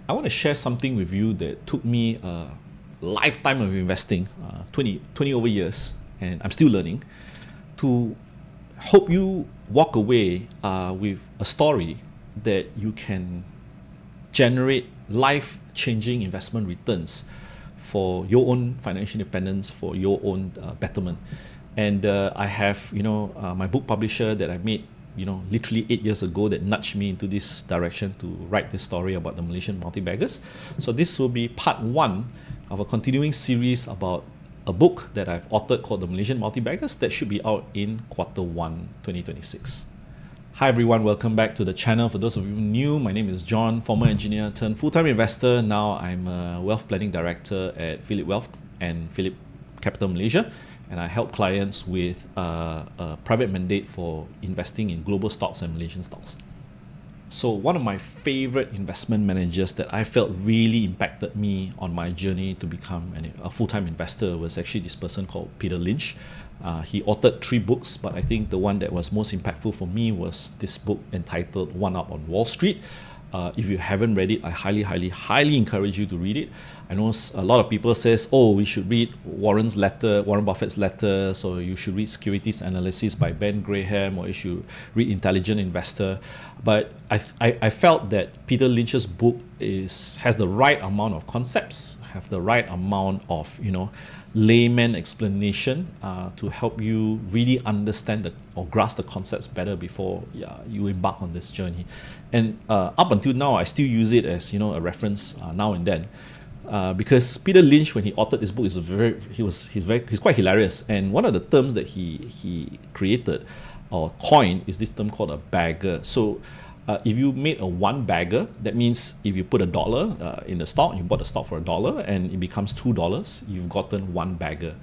I want to share something with you that took me a lifetime of investing, 20 over years, and I'm still learning, to hope you walk away with a story that you can generate life-changing investment returns for your own financial independence, for your own betterment. And I have, my book publisher that I made, literally 8 years ago, that nudged me into this direction to write this story about the Malaysian Multibaggers. So this will be part one of a continuing series about a book that I've authored called the Malaysian Multibaggers that should be out in Q1 2026. Hi everyone, welcome back to the channel. For those of you new, my name is John, former engineer turned full-time investor. Now I'm a wealth planning director at Philip Wealth and Philip Capital Malaysia, and I help clients with a private mandate for investing in global stocks and Malaysian stocks. So one of my favorite investment managers that I felt really impacted me on my journey to become a full-time investor was actually this person called Peter Lynch. He authored 3 books, but I think the one that was most impactful for me was this book entitled One Up on Wall Street. If you haven't read it, I highly encourage you to read it. I know a lot of people says, oh, we should read Warren Buffett's letter, so you should read Securities Analysis by Ben Graham, or you should read Intelligent Investor. But I felt that Peter Lynch's book has the right amount of concepts, have the right amount of layman explanation to help you really understand or grasp the concepts better before you embark on this journey. And up until now, I still use it as a reference now and then, because Peter Lynch, when he authored this book, he's quite hilarious. And one of the terms that he created or coined is this term called a bagger. So if you made a one bagger, that means if you put $1 in the stock, you bought the stock for $1 and it becomes $2, you've gotten one bagger.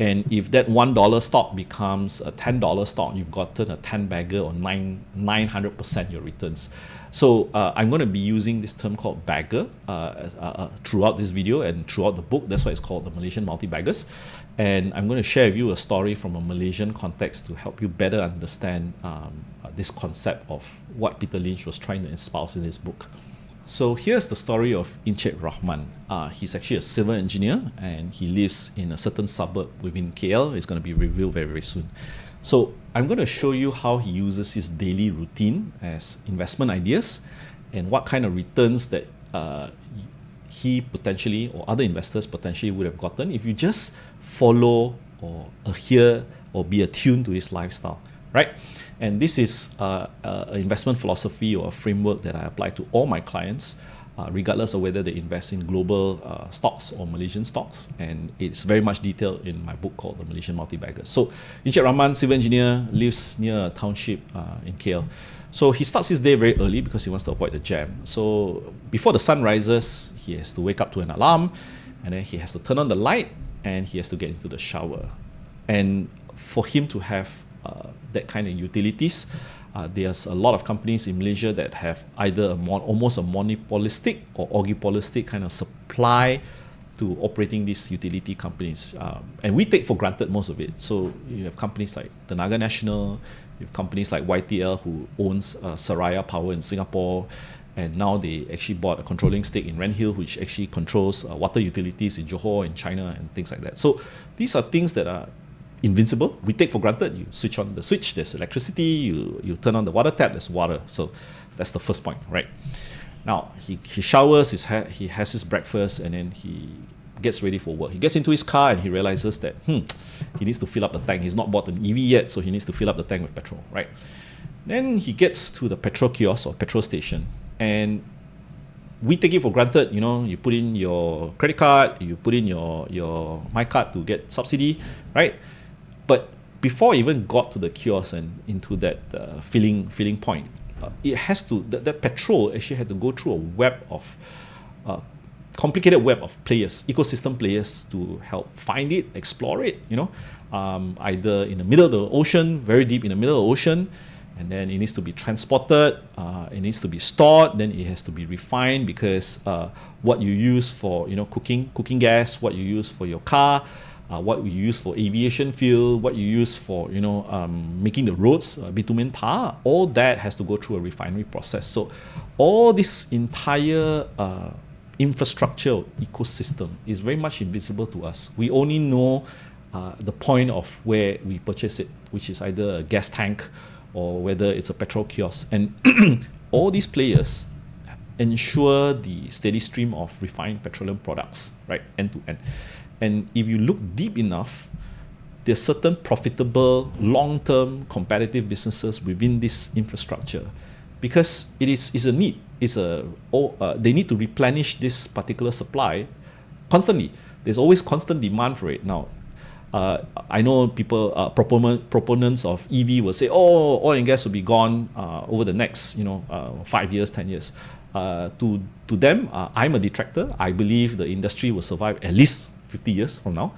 And if that $1 stock becomes a $10 stock, you've gotten a 10 bagger, or 900% your returns. So I'm going to be using this term called bagger throughout this video and throughout the book. That's why it's called the Malaysian Multibaggers. And I'm going to share with you a story from a Malaysian context to help you better understand this concept of what Peter Lynch was trying to espouse in his book. So here's the story of Encik Rahman. He's actually a civil engineer and he lives in a certain suburb within KL. It's going to be revealed very, very soon. So I'm going to show you how he uses his daily routine as investment ideas and what kind of returns that he potentially or other investors potentially would have gotten if you just follow or adhere or be attuned to his lifestyle, right? And this is an investment philosophy or a framework that I apply to all my clients, regardless of whether they invest in global stocks or Malaysian stocks. And it's very much detailed in my book called The Malaysian Multibaggers. So Encik Rahman, civil engineer, lives near a township in KL. So he starts his day very early because he wants to avoid the jam. So before the sun rises, he has to wake up to an alarm, and then he has to turn on the light, and he has to get into the shower. And for him to have that kind of utilities, there's a lot of companies in Malaysia that have either almost a monopolistic or oligopolistic kind of supply to operating these utility companies. And we take for granted most of it. So you have companies like Tenaga Nasional, you have companies like YTL who owns Seraya Power in Singapore, and now they actually bought a controlling stake in Renhill, which actually controls water utilities in Johor, in China, and things like that. So these are things that are invincible. We take for granted. You switch on the switch, there's electricity. You turn on the water tap, there's water. So that's the first point, right? Now he showers, he has his breakfast, and then he gets ready for work. He gets into his car and he realizes that he needs to fill up the tank. He's not bought an EV yet, so he needs to fill up the tank with petrol, right? Then he gets to the petrol kiosk or petrol station, and we take it for granted. You put in your credit card, you put in your my card to get subsidy, right? But before I even got to the kiosk and into that filling point, it has to that petrol actually had to go through a web of complicated web of players, ecosystem players, to help find it, explore it. Either in the middle of the ocean, very deep in the middle of the ocean, and then it needs to be transported, it needs to be stored, then it has to be refined, because what you use for cooking gas, what you use for your car, what you use for aviation fuel, what you use for making the roads, bitumen tar, all that has to go through a refinery process. So all this entire infrastructure ecosystem is very much invisible to us. We only know the point of where we purchase it, which is either a gas tank or whether it's a petrol kiosk. And all these players ensure the steady stream of refined petroleum products, right, end to end. And if you look deep enough, there's certain profitable, long-term competitive businesses within this infrastructure, because it's a need. They need to replenish this particular supply constantly. There's always constant demand for it. Now, I know people, proponents of EV will say, oh, oil and gas will be gone over the next 5 years, 10 years. To them, I'm a detractor. I believe the industry will survive at least 50 years from now,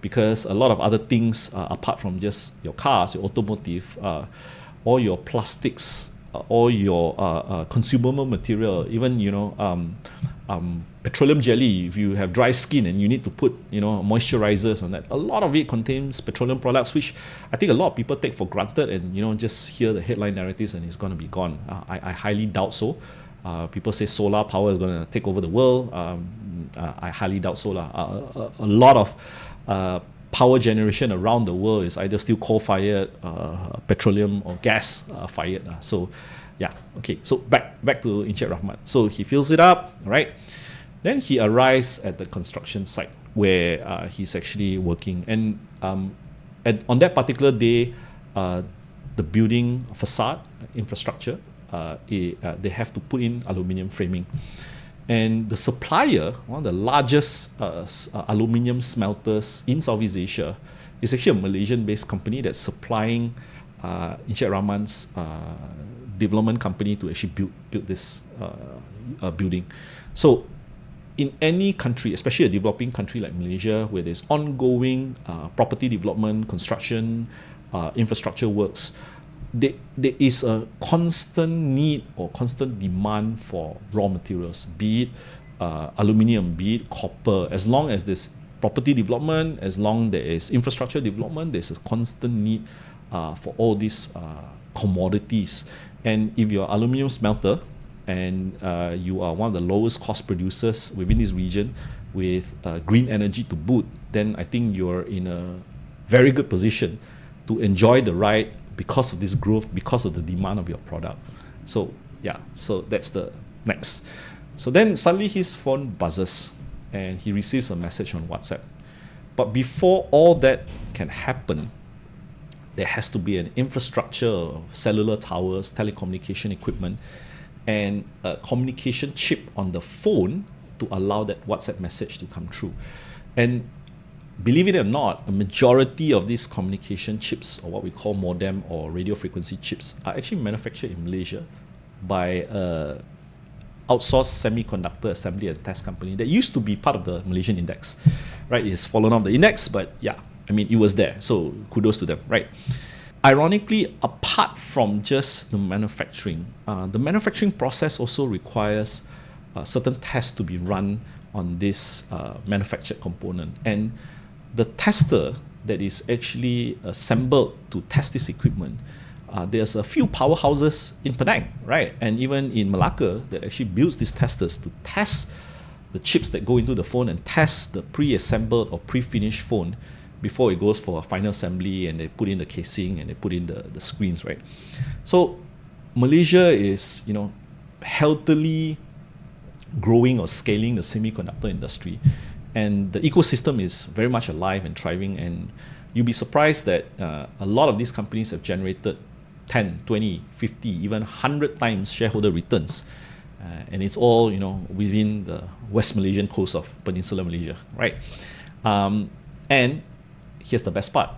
because a lot of other things, apart from just your cars, your automotive, all your plastics, all your consumable material, even petroleum jelly, if you have dry skin and you need to put moisturizers on that, a lot of it contains petroleum products, which I think a lot of people take for granted and just hear the headline narratives and it's going to be gone. I highly doubt so. People say solar power is going to take over the world. I highly doubt solar. A lot of power generation around the world is either still coal-fired, petroleum or gas-fired. So, yeah, okay. So back to Encik Rahmat. So he fills it up, right? Then he arrives at the construction site where he's actually working. And on that particular day, the building facade infrastructure, they have to put in aluminium framing. And the supplier, one of the largest aluminium smelters in Southeast Asia, is actually a Malaysian-based company that's supplying Encik Rahman's development company to actually build this building. So in any country, especially a developing country like Malaysia, where there's ongoing property development, construction, infrastructure works, there is a constant need or constant demand for raw materials, be it aluminium, be it copper. As long as there's property development, as long as there is infrastructure development, there's a constant need for all these commodities. And if you're an aluminium smelter and you are one of the lowest cost producers within this region with green energy to boot, then I think you're in a very good position to enjoy the ride because of this growth, because of the demand of your product. So yeah, so that's the next. So then suddenly his phone buzzes and he receives a message on WhatsApp. But before all that can happen, there has to be an infrastructure of cellular towers, telecommunication equipment, and a communication chip on the phone to allow that WhatsApp message to come through. And believe it or not, a majority of these communication chips, or what we call modem or radio frequency chips, are actually manufactured in Malaysia by an outsourced semiconductor assembly and test company that used to be part of the Malaysian index, right? It's fallen off the index, but yeah, I mean, it was there, so kudos to them, right? Ironically, apart from just the manufacturing process also requires certain tests to be run on this manufactured component. And the tester that is actually assembled to test this equipment, there's a few powerhouses in Penang, right? And even in Malacca that actually builds these testers to test the chips that go into the phone and test the pre-assembled or pre-finished phone before it goes for a final assembly, and they put in the casing and they put in the screens, right? So Malaysia is, healthily growing or scaling the semiconductor industry, and the ecosystem is very much alive and thriving. And you'll be surprised that a lot of these companies have generated 10, 20, 50, even 100 times shareholder returns. And it's all, within the West Malaysian coast of Peninsular Malaysia, right? And here's the best part.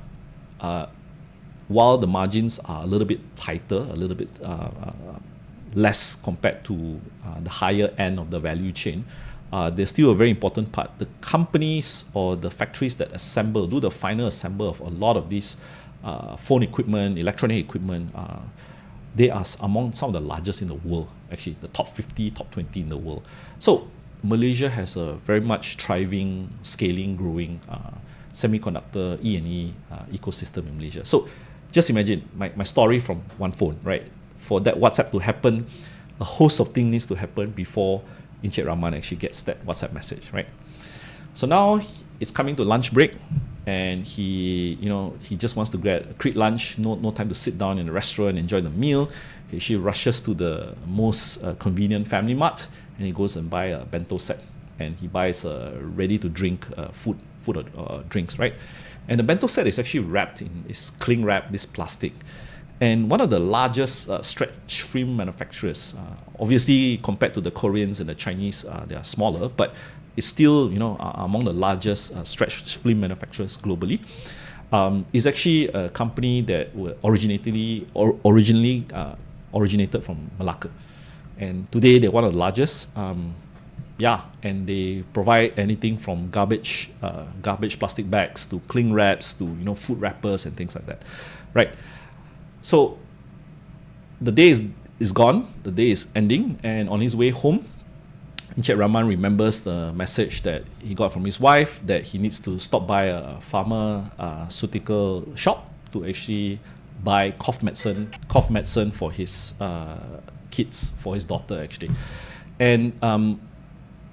While the margins are a little bit tighter, a little bit less compared to the higher end of the value chain, there's still a very important part. The companies or the factories that do the final assembly of a lot of these phone equipment, electronic equipment, they are among some of the largest in the world, actually, the top 50, top 20 in the world. So Malaysia has a very much thriving, scaling, growing semiconductor E&E ecosystem in Malaysia. So just imagine my story from one phone, right? For that WhatsApp to happen, a host of things needs to happen before Encik Rahman actually gets that WhatsApp message, right? So now it's coming to lunch break, and he just wants to get a quick lunch, no time to sit down in a restaurant, enjoy the meal. He rushes to the most convenient family mart, and he goes and buy a bento set, and he buys ready to drink food or drinks, right? And the bento set is actually wrapped in this cling wrap, this plastic. And one of the largest stretch film manufacturers, obviously compared to the Koreans and the Chinese, they are smaller, but it's still among the largest stretch film manufacturers globally. Is actually a company that were originally originated from Malacca, and today they're one of the largest. And they provide anything from garbage plastic bags to cling wraps to food wrappers and things like that, right? So the day is gone, the day is ending, and on his way home, Encik Rahman remembers the message that he got from his wife that he needs to stop by a pharmaceutical shop to actually buy cough medicine for his kids, for his daughter actually. And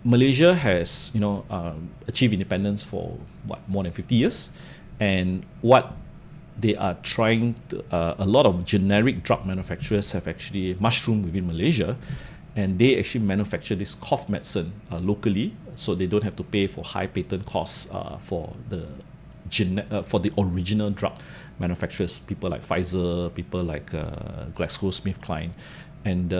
Malaysia has achieved independence for more than 50 years, and what they are trying to, a lot of generic drug manufacturers have actually mushroomed within Malaysia, and they actually manufacture this cough medicine locally, so they don't have to pay for high patent costs for the original drug manufacturers, people like Pfizer, people like GlaxoSmithKline, and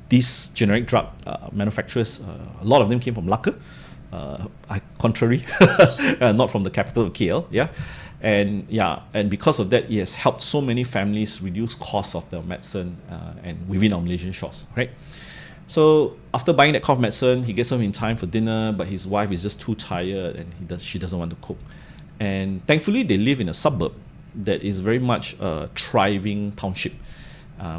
these generic drug manufacturers, a lot of them came from Malacca, contrary, not from the capital of KL, and because of that, it has helped so many families reduce costs of their medicine and within our Malaysian shores, right? So after buying that cough medicine, he gets home in time for dinner, but his wife is just too tired and she doesn't want to cook. And thankfully, they live in a suburb that is very much a thriving township,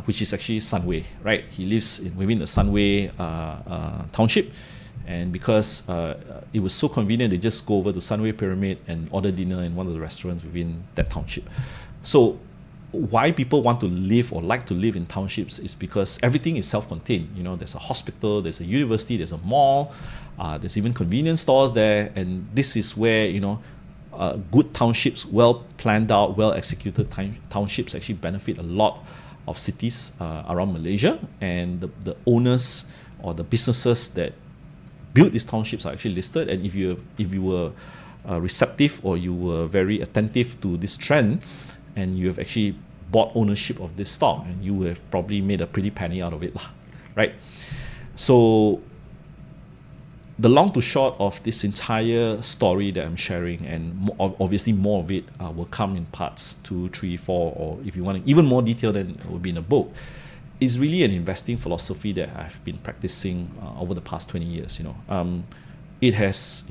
which is actually Sunway, right? He lives within the Sunway township, and because it was so convenient, they just go over to Sunway Pyramid and order dinner in one of the restaurants within that township. So why people want to live or like to live in townships is because everything is self-contained. There's a hospital, there's a university, there's a mall, there's even convenience stores there, and this is where good townships, well planned out, well executed townships actually benefit a lot of cities around Malaysia, and the owners or the businesses that build these townships are actually listed. And if you were receptive or you were very attentive to this trend, and you have actually bought ownership of this stock, and you have probably made a pretty penny out of it, right? So the long to short of this entire story that I'm sharing, and obviously more of it will come in parts 2, 3, 4, or if you want even more detail, then it will be in a book, is really an investing philosophy that I've been practicing over the past 20 years. It has,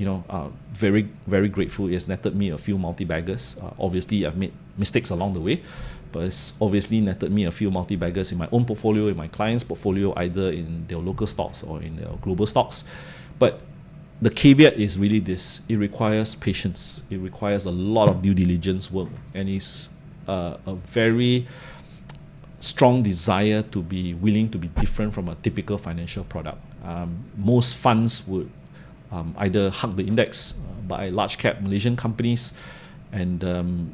very, very grateful. It has netted me a few multi-baggers. Obviously, I've made mistakes along the way, but it's obviously netted me a few multi-baggers in my own portfolio, in my client's portfolio, either in their local stocks or in their global stocks. But the caveat is really this: it requires patience. It requires a lot of due diligence work, and it's a very strong desire to be willing to be different from a typical financial product. Most funds would either hug the index, buy large cap Malaysian companies, and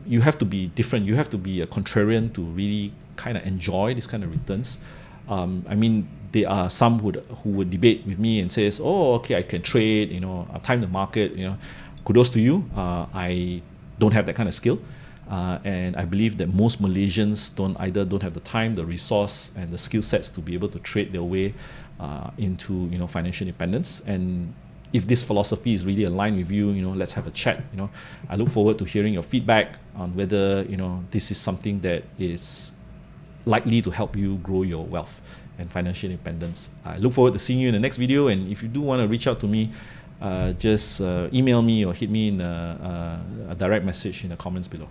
you have to be different. You have to be a contrarian to really kind of enjoy this kind of returns. There are some who would debate with me and says, "Oh, okay, I can trade. I time the market. Kudos to you. I don't have that kind of skill." And I believe that most Malaysians don't have the time, the resource, and the skill sets to be able to trade their way into financial independence. And if this philosophy is really aligned with you, let's have a chat. I look forward to hearing your feedback on whether this is something that is likely to help you grow your wealth and financial independence. I look forward to seeing you in the next video. And if you do want to reach out to me, just email me or hit me in a direct message in the comments below.